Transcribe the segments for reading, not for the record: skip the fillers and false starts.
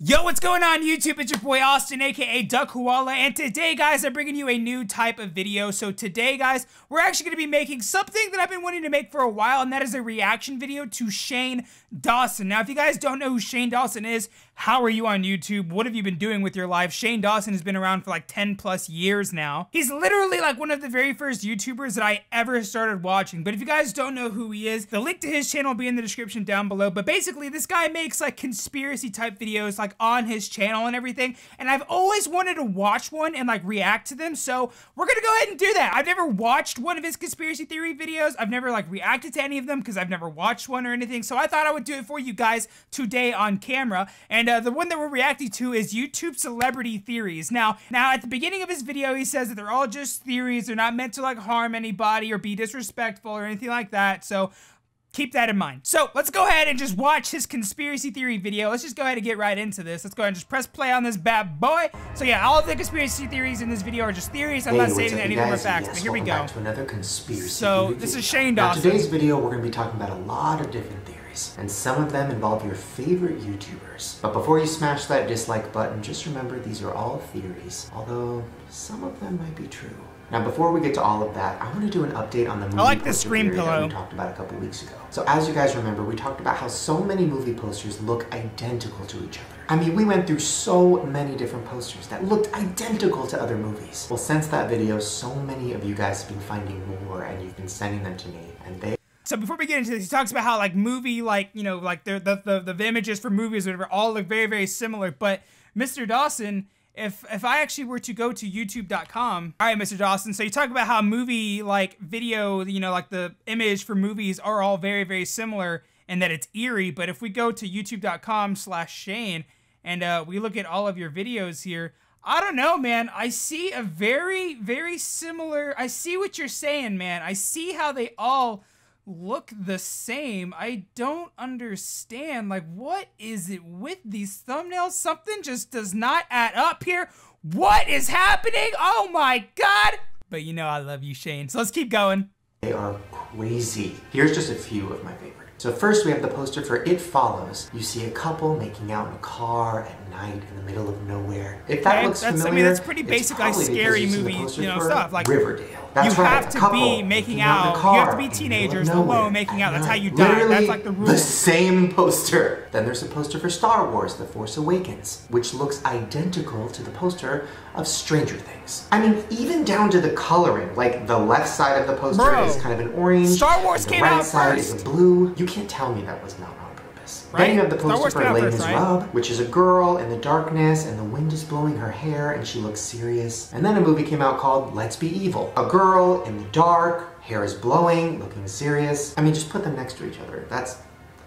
Yo, what's going on YouTube? It's your boy Austin, aka Duck Koala, and today, guys, I'm bringing you a new type of video. So today, guys, we're actually going to be making something that I've been wanting to make for a while, and that is a reaction video to Shane Dawson. Now, if you guys don't know who Shane Dawson is, how are you on YouTube? What have you been doing with your life? Shane Dawson has been around for like 10 plus years now. He's literally like one of the very first YouTubers that I ever started watching. But if you guys don't know who he is, the link to his channel will be in the description down below. But basically, this guy makes like conspiracy type videos like on his channel and everything. And I've always wanted to watch one and like react to them. So we're gonna go ahead and do that. I've never watched one of his conspiracy theory videos. I've never like reacted to any of them because I've never watched one or anything. So I thought I would do it for you guys today on camera. And the one that we're reacting to is YouTube celebrity theories. Now at the beginning of his video, he says that they're all just theories. They're not meant to like harm anybody or be disrespectful or anything like that. So keep that in mind. So let's go ahead and just watch his conspiracy theory video. Let's just go ahead and get right into this. Let's go ahead and just press play on this bad boy. So yeah, all of the conspiracy theories in this video are just theories. I'm not saying that any of them are facts, but here we go. Back to another conspiracy so this is Shane Dawson. Now, today's video, we're going to be talking about a lot of different theories, and some of them involve your favorite YouTubers. But before you smash that dislike button, just remember these are all theories, although some of them might be true. Now, before we get to all of that, I want to do an update on the movie poster theory that we talked about a couple weeks ago. So as you guys remember, we talked about how so many movie posters look identical to each other. I mean, we went through so many different posters that looked identical to other movies. Well, since that video, so many of you guys have been finding more, and you've been sending them to me, and they... So before we get into this, he talks about how like movie, like, you know, like the images for movies or whatever all look very, very similar. But Mr. Dawson, if I actually were to go to youtube.com, all right, Mr. Dawson, so you talk about how movie, like, video, you know, like the image for movies are all very, very similar and that it's eerie. But if we go to youtube.com/Shane and we look at all of your videos here, I don't know, man. I see a very, very similar, I see what you're saying, man. I see how they all look the same. I don't understand. Like, what is it with these thumbnails? Something just does not add up here. What is happening? Oh my God. But you know I love you, Shane. So let's keep going. They are crazy. Here's just a few of my favorites. So first we have the poster for It Follows. You see a couple making out in a car at night in the middle of nowhere. If that looks familiar, I mean, that's pretty basic, like scary movie, you know, stuff. Like Riverdale. That's you have to be making out. You have to be teenagers alone making out. That's how you die. That's like the rule. The same poster. Then there's a poster for Star Wars: The Force Awakens, which looks identical to the poster of Stranger Things. I mean, even down to the coloring. Like, the left side of the poster is kind of an orange. Star Wars came out first. The right side is a blue. You can't tell me that was not on purpose. Right? Then you have the poster for Les Miserables, which is a girl in the darkness, and the wind is blowing her hair, and she looks serious. And then a movie came out called Let's Be Evil. A girl in the dark, hair is blowing, looking serious. I mean, just put them next to each other. That's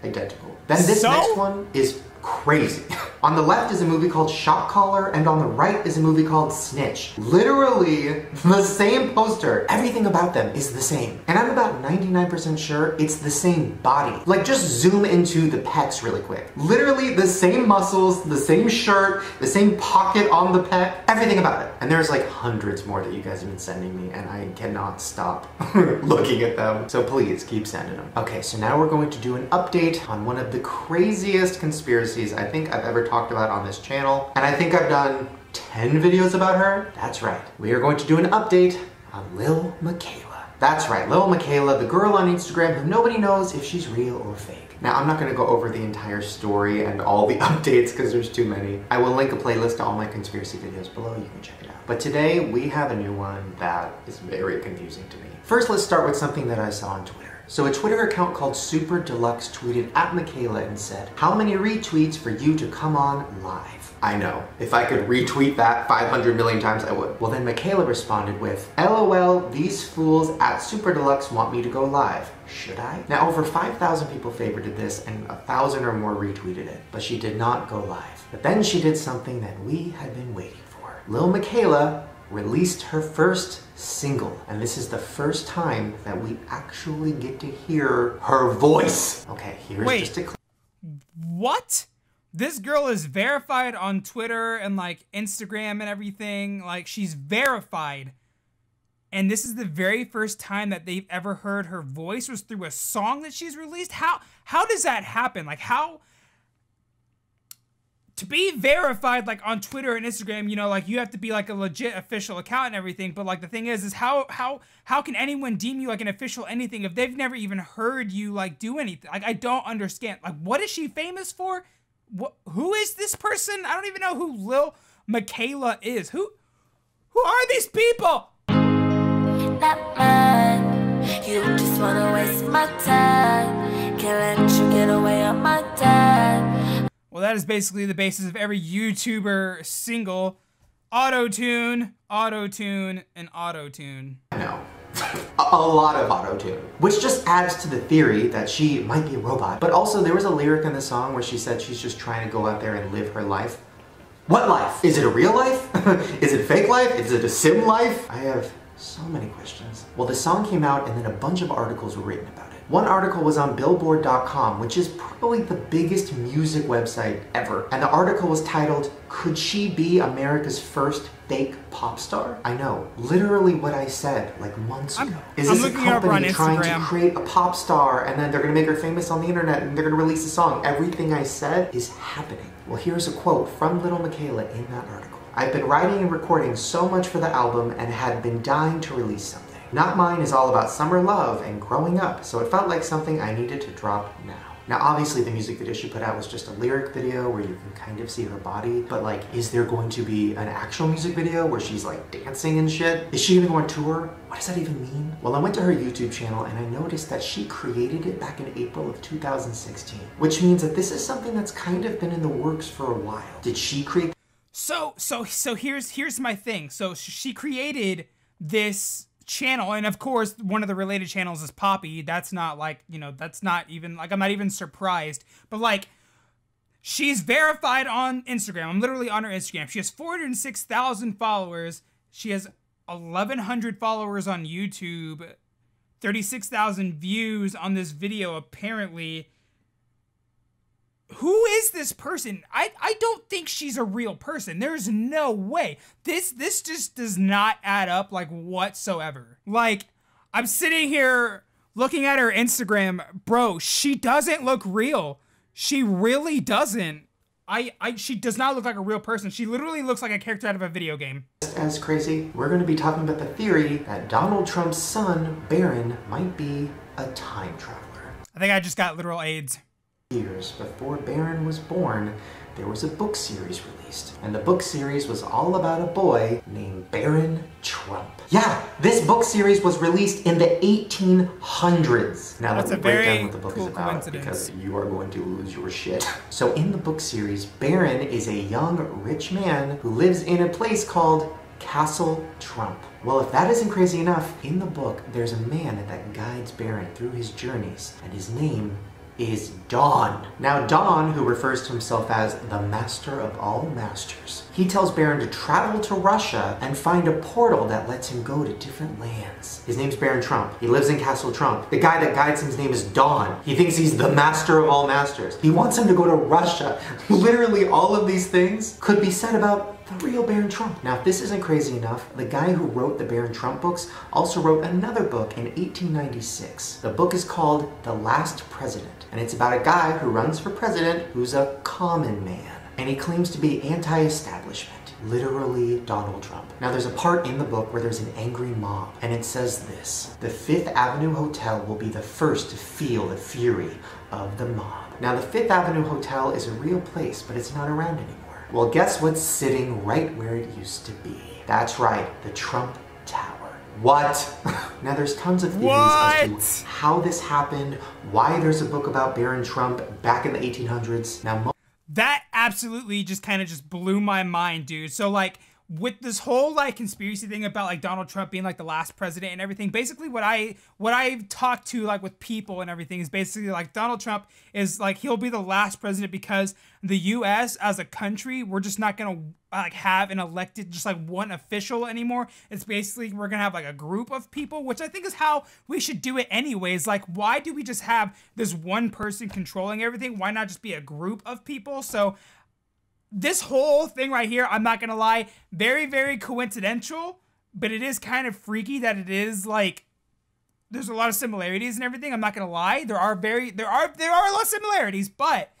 identical. Then this next one is crazy. On the left is a movie called Shock Collar, and on the right is a movie called Snitch. Literally the same poster. Everything about them is the same. And I'm about 99% sure it's the same body. Like, just zoom into the pecs really quick. Literally the same muscles, the same shirt, the same pocket on the pec, everything about it. And there's like hundreds more that you guys have been sending me, and I cannot stop looking at them. So please keep sending them. Okay, so now we're going to do an update on one of the craziest conspiracies I think I've ever talked about on this channel, and I think I've done 10 videos about her. That's right. We are going to do an update on Lil Miquela. That's right, Lil Miquela, the girl on Instagram who nobody knows if she's real or fake. Now, I'm not going to go over the entire story and all the updates because there's too many. I will link a playlist to all my conspiracy videos below. You can check it out. But today, we have a new one that is very confusing to me. First, let's start with something that I saw on Twitter. So a Twitter account called Super Deluxe tweeted at Miquela and said, "How many retweets for you to come on live?" I know. If I could retweet that 500 million times, I would. Well, then Miquela responded with, "LOL, these fools at Super Deluxe want me to go live. Should I?" Now, over 5,000 people favorited this and 1,000 or more retweeted it, but she did not go live. But then she did something that we had been waiting for. Lil Miquela released her first single, and this is the first time that we actually get to hear her voice. Okay, here's just a clip. What? This girl is verified on Twitter and like Instagram and everything. Like, she's verified. And this is the very first time that they've ever heard her voice was through a song that she's released. How does that happen? Like, how to be verified, like on Twitter and Instagram, you know, like you have to be like a legit official account and everything. But like the thing is how can anyone deem you like an official anything if they've never even heard you like do anything? Like, I don't understand. Like, what is she famous for? Who is this person? I don't even know who Lil Miquela is. Who are these people? Not mine. You just wanna waste my time. Can't let you get away on my time. Well, that is basically the basis of every YouTuber single. Auto-tune, auto-tune, and auto-tune. I know. A lot of auto-tune. Which just adds to the theory that she might be a robot. But also, there was a lyric in the song where she said she's just trying to go out there and live her life. What life? Is it a real life? Is it a fake life? Is it a sim life? I have so many questions. Well, the song came out and then a bunch of articles were written about it. One article was on Billboard.com, which is probably the biggest music website ever. And the article was titled, "Could She Be America's First Fake Pop Star?" I know, literally what I said like months ago. Is this a company trying to create a pop star and then they're gonna make her famous on the internet and they're gonna release a song? Everything I said is happening. Well, here's a quote from Lil Miquela in that article. "I've been writing and recording so much for the album and had been dying to release something. Not Mine is all about summer love and growing up, so it felt like something I needed to drop now." Now, obviously the music video she put out was just a lyric video where you can kind of see her body, but like, is there going to be an actual music video where she's like dancing and shit? Is she gonna go on tour? What does that even mean? Well, I went to her YouTube channel and I noticed that she created it back in April of 2016, which means that this is something that's kind of been in the works for a while. Did she create? So here's my thing. So she created this channel, and of course one of the related channels is Poppy. That's not like, you know, that's not even like, I'm not even surprised, but like, she's verified on Instagram. I'm literally on her Instagram. She has 406,000 followers. She has 1,100 followers on YouTube, 36,000 views on this video apparently. Who is this person? I don't think she's a real person. There's no way. This just does not add up like whatsoever. Like, I'm sitting here looking at her Instagram. Bro, she doesn't look real. She really doesn't. She does not look like a real person. She literally looks like a character out of a video game. As crazy, we're going to be talking about the theory that Donald Trump's son, Barron, might be a time traveler. I think I just got literal AIDS. Years before Barron was born, there was a book series released. And the book series was all about a boy named Barron Trump. Yeah, this book series was released in the 1800s. Now let me break down what the book is about, because you are going to lose your shit. So in the book series, Barron is a young, rich man who lives in a place called Castle Trump. Well, if that isn't crazy enough, in the book, there's a man that guides Barron through his journeys, and his name is Dawn. Now Dawn, who refers to himself as the master of all masters, he tells Barron to travel to Russia and find a portal that lets him go to different lands. His name's Barron Trump. He lives in Castle Trump. The guy that guides him, his name is Dawn. He thinks he's the master of all masters. He wants him to go to Russia. Literally all of these things could be said about the real Barron Trump. Now, if this isn't crazy enough, the guy who wrote the Barron Trump books also wrote another book in 1896. The book is called The Last President, and it's about a guy who runs for president who's a common man, and he claims to be anti-establishment, literally Donald Trump. Now, there's a part in the book where there's an angry mob, and it says this: "The Fifth Avenue Hotel will be the first to feel the fury of the mob." Now, the Fifth Avenue Hotel is a real place, but it's not around anymore. Well, guess what's sitting right where it used to be? That's right, the Trump Tower. What? Now, there's tons of theories as to how this happened, why there's a book about Barron Trump back in the 1800s. Now, that absolutely just kind of just blew my mind, dude. So, like, with this whole like conspiracy thing about like Donald Trump being like the last president and everything, basically what I've talked to like with people and everything is basically like Donald Trump is like, he'll be the last president because the US as a country, we're just not gonna like have an elected just like one official anymore. It's basically we're gonna have like a group of people, which I think is how we should do it anyways. Like, why do we just have this one person controlling everything? Why not just be a group of people? So this whole thing right here, I'm not gonna lie, very, very coincidental, but it is kind of freaky that it is like, there's a lot of similarities and everything. I'm not gonna lie, there are a lot of similarities, but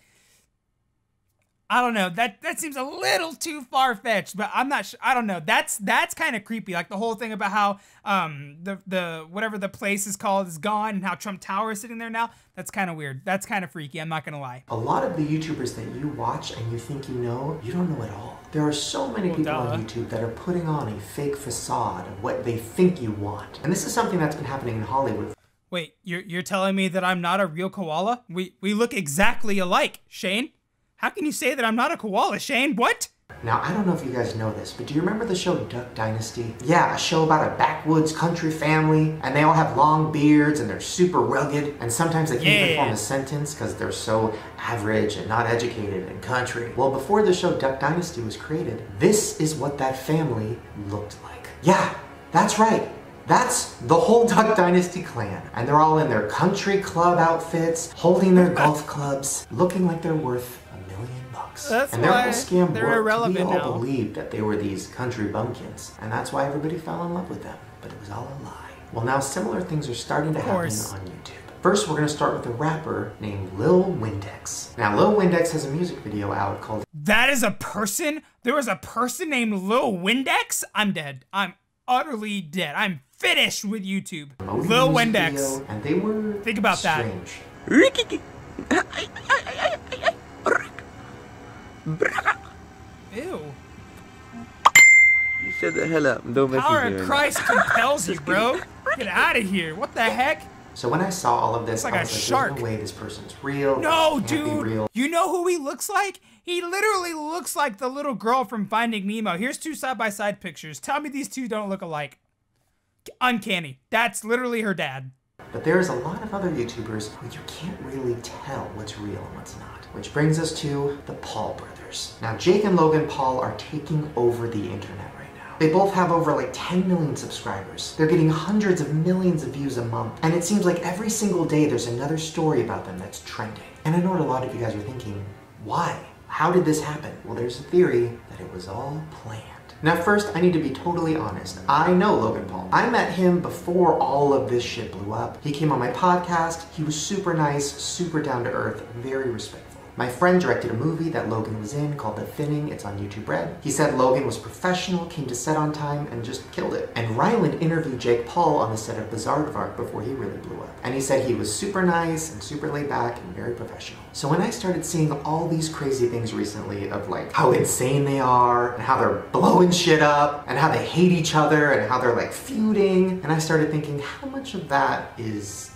I don't know. That seems a little too far-fetched, but I'm not sure. I don't know. That's kind of creepy. Like the whole thing about how the whatever the place is called is gone and how Trump Tower is sitting there now. That's kind of weird. That's kind of freaky. I'm not gonna lie. A lot of the YouTubers that you watch and you think you don't know at all. There are so many people on YouTube that are putting on a fake facade of what they think you want. And this is something that's been happening in Hollywood. Wait, you're telling me that I'm not a real koala? We look exactly alike, Shane. How can you say that I'm not a koala, Shane? What? Now, I don't know if you guys know this, but do you remember the show Duck Dynasty? Yeah, a show about a backwoods country family, and they all have long beards, and they're super rugged, and sometimes they can't even form a sentence because they're so average and not educated and country. Well, before the show Duck Dynasty was created, this is what that family looked like. Yeah, that's right. That's the whole Duck Dynasty clan. And they're all in their country club outfits, holding their golf clubs, looking like they're worth $1 million. That's and their why whole scam they're worked. irrelevant We all now. believed that they were these country bumpkins. And that's why everybody fell in love with them. But it was all a lie. Well, now similar things are starting to happen on YouTube. First, we're going to start with a rapper named Lil Windex. Now, Lil Windex has a music video out called... That is a person? There was a person named Lil Windex? I'm dead. I'm utterly dead. I'm finished with YouTube. Lil Windex. Video, and they were Think about strange. that. Ew. You shut the hell up and don't make Power me of do it. Christ compels you, bro. Get out of here. What the heck? So when I saw all of this, It's like I a was like, shark. there's no way this person's real. No, It can't be dude. real. You know who he looks like? He literally looks like the little girl from Finding Nemo. Here's two side-by-side pictures. Tell me these two don't look alike. Uncanny. That's literally her dad. But there's a lot of other YouTubers who you can't really tell what's real and what's not. Which brings us to the Paul brothers. Now, Jake and Logan Paul are taking over the internet right now. They both have over like 10 million subscribers. They're getting hundreds of millions of views a month. And it seems like every single day there's another story about them that's trending. And I know what a lot of you guys are thinking, why? How did this happen? Well, there's a theory that it was all planned. Now first, I need to be totally honest. I know Logan Paul. I met him before all of this shit blew up. He came on my podcast. He was super nice, super down to earth, very respectful. My friend directed a movie that Logan was in called The Thinning. It's on YouTube Red. He said Logan was professional, came to set on time, and just killed it. And Ryland interviewed Jake Paul on the set of Bizarre before he really blew up. And he said he was super nice and super laid back and very professional. So when I started seeing all these crazy things recently of like how insane they are and how they're blowing shit up and how they hate each other and how they're like feuding, and I started thinking, how much of that is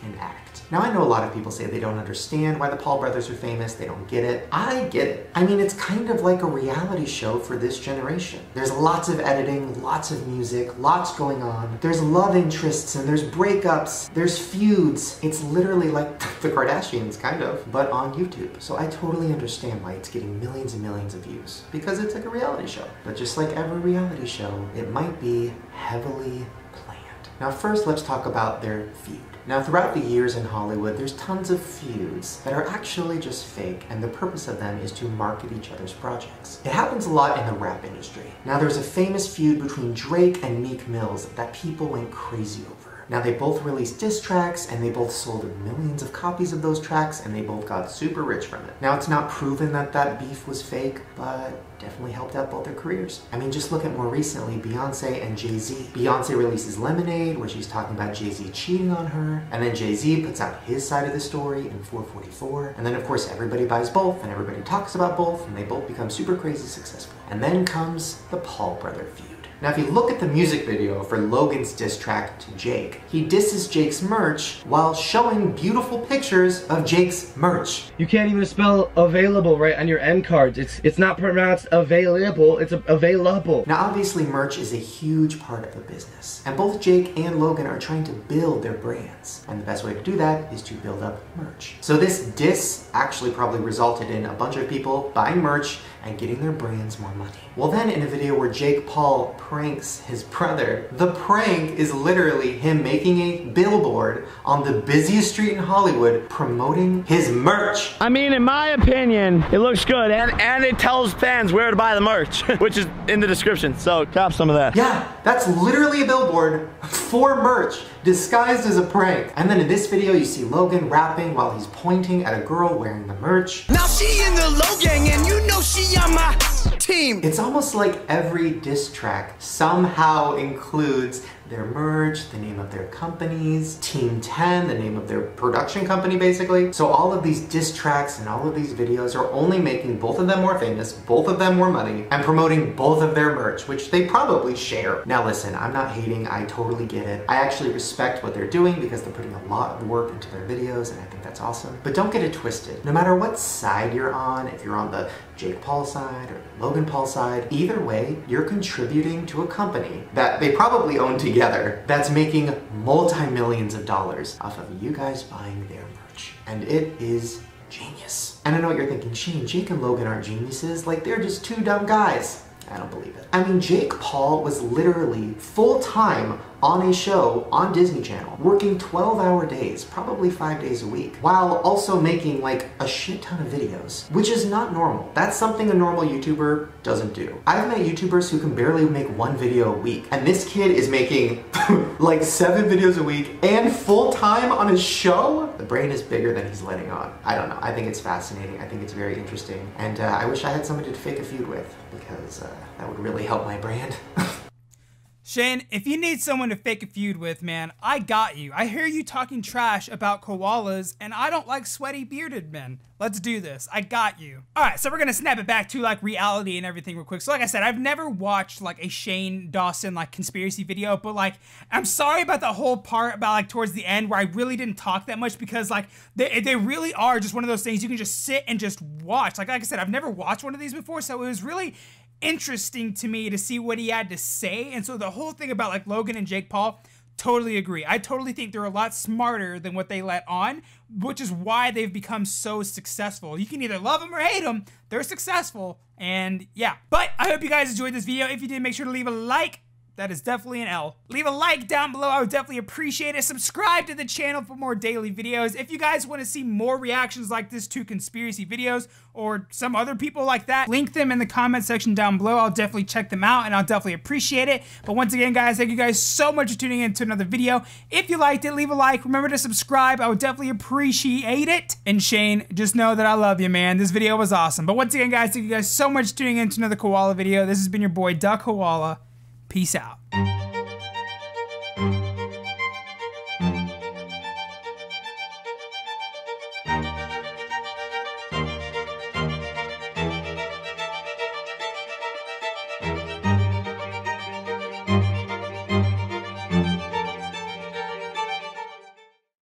an act? Now I know a lot of people say they don't understand why the Paul brothers are famous, they don't get it. I get it. I mean, it's kind of like a reality show for this generation. There's lots of editing, lots of music, lots going on. There's love interests and there's breakups, there's feuds. It's literally like the Kardashians, kind of, but on YouTube. So I totally understand why it's getting millions and millions of views, because it's like a reality show. But just like every reality show, it might be heavily planned. Now first, let's talk about their feud. Now throughout the years in Hollywood, there's tons of feuds that are actually just fake, and the purpose of them is to market each other's projects. It happens a lot in the rap industry. Now there's a famous feud between Drake and Meek Mills that people went crazy over. Now they both released diss tracks, and they both sold millions of copies of those tracks, and they both got super rich from it. Now it's not proven that that beef was fake, but definitely helped out both their careers. I mean, just look at more recently, Beyonce and Jay-Z. Beyonce releases Lemonade, where she's talking about Jay-Z cheating on her, and then Jay-Z puts out his side of the story in 444, and then of course everybody buys both, and everybody talks about both, and they both become super crazy successful. And then comes the Paul brother feud. Now if you look at the music video for Logan's diss track to Jake, he disses Jake's merch while showing beautiful pictures of Jake's merch. You can't even spell available right on your end cards. It's not pronounced available, it's available. Now obviously merch is a huge part of the business, and both Jake and Logan are trying to build their brands, and the best way to do that is to build up merch. So this diss actually probably resulted in a bunch of people buying merch and getting their brands more money. Well then, in a video where Jake Paul pranks his brother, the prank is literally him making a billboard on the busiest street in Hollywood promoting his merch. I mean, in my opinion, it looks good, and it tells fans where to buy the merch, which is in the description, so cop some of that. Yeah, that's literally a billboard for merch disguised as a prank. And then in this video, you see Logan rapping while he's pointing at a girl wearing the merch. Now she in the Logan and you know she on my team. It's almost like every diss track somehow includes their merch, the name of their companies, Team 10, the name of their production company basically. So all of these diss tracks and all of these videos are only making both of them more famous, both of them more money, and promoting both of their merch, which they probably share. Now listen, I'm not hating, I totally get it. I actually respect what they're doing because they're putting a lot of work into their videos and I think that's awesome. But don't get it twisted. No matter what side you're on, if you're on the Jake Paul side or Logan Paul side, either way, you're contributing to a company that they probably own together that's making multi-millions of dollars off of you guys buying their merch. And it is genius. And I know what you're thinking, Shane, Jake and Logan aren't geniuses, like they're just two dumb guys. I don't believe it. I mean, Jake Paul was literally full-time on a show on Disney Channel, working 12-hour days, probably 5 days a week, while also making like a shit ton of videos, which is not normal. That's something a normal YouTuber doesn't do. I've met YouTubers who can barely make one video a week, and this kid is making like 7 videos a week and full-time on his show? The brain is bigger than he's letting on. I don't know. I think it's fascinating. I think it's very interesting. And I wish I had somebody to fake a feud with because that would really help my brand. Shane, if you need someone to fake a feud with, man, I got you. I hear you talking trash about koalas, and I don't like sweaty bearded men. Let's do this. I got you. All right, so we're gonna snap it back to like reality and everything real quick. So like I said, I've never watched like a Shane Dawson like conspiracy video, but like, I'm sorry about the whole part about like towards the end where I really didn't talk that much because like, they really are just one of those things you can just sit and just watch. Like I said, I've never watched one of these before, so it was really interesting to me to see what he had to say. And so the whole thing about like Logan and Jake Paul, totally agree. I totally think they're a lot smarter than what they let on, which is why they've become so successful. You can either love them or hate them. They're successful. And yeah, but I hope you guys enjoyed this video. If you did, make sure to leave a like. That is definitely an L. Leave a like down below. I would definitely appreciate it. Subscribe to the channel for more daily videos. If you guys want to see more reactions like this to conspiracy videos or some other people like that, link them in the comment section down below. I'll definitely check them out and I'll definitely appreciate it. But once again, guys, thank you guys so much for tuning in to another video. If you liked it, leave a like. Remember to subscribe. I would definitely appreciate it. And Shane, just know that I love you, man. This video was awesome. But once again, guys, thank you guys so much for tuning in to another koala video. This has been your boy, Duck Koala. Peace out.